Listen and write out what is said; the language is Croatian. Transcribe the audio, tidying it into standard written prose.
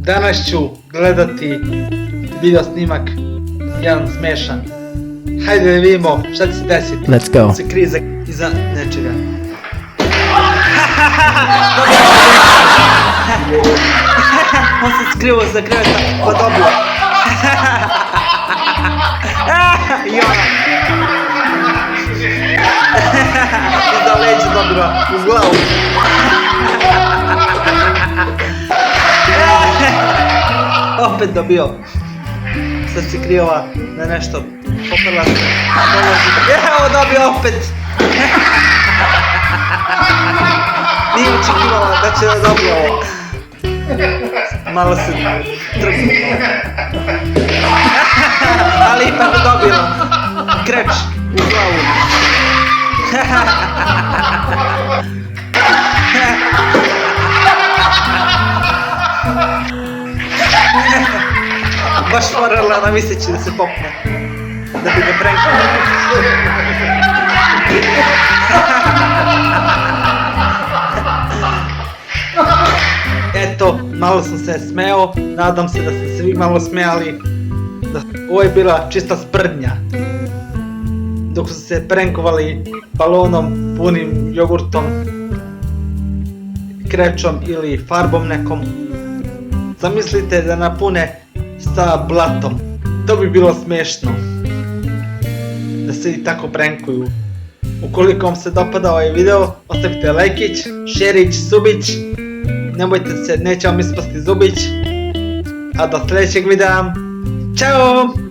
Danas ću gledati video snimak, jedan smešan. Hajde da vidimo šta će se desiti. Let's go. Se krije iza nečega. On se skrivo za kreveta, pa dobio. Iza leđa dobila u glavu. Opet dobio. Sad se krijeva na nešto. Popela se. Evo dobio opet. Nije očekivala da će da dobije ovo. Malo se trgnuo. Ali ipak dobila. Kreč u glavu. Baš morala namiseći da se popne. Da bi ga prenkala. Eto, malo sam se smeo, nadam se da ste se vi malo smijali. Ovo je bila čista sprdnja. Dok su se prenkovali balonom punim jogurtom, krećom ili farbom nekom. Zamislite da napune sa blatom. To bi bilo smiješno. Da se i tako prenkuju. Ukoliko vam se dopada ovaj video, ostavite lajkić, šerić, subić. Nemojte se, neće vam ispasti zubić. A do sljedećeg videa. Ćao!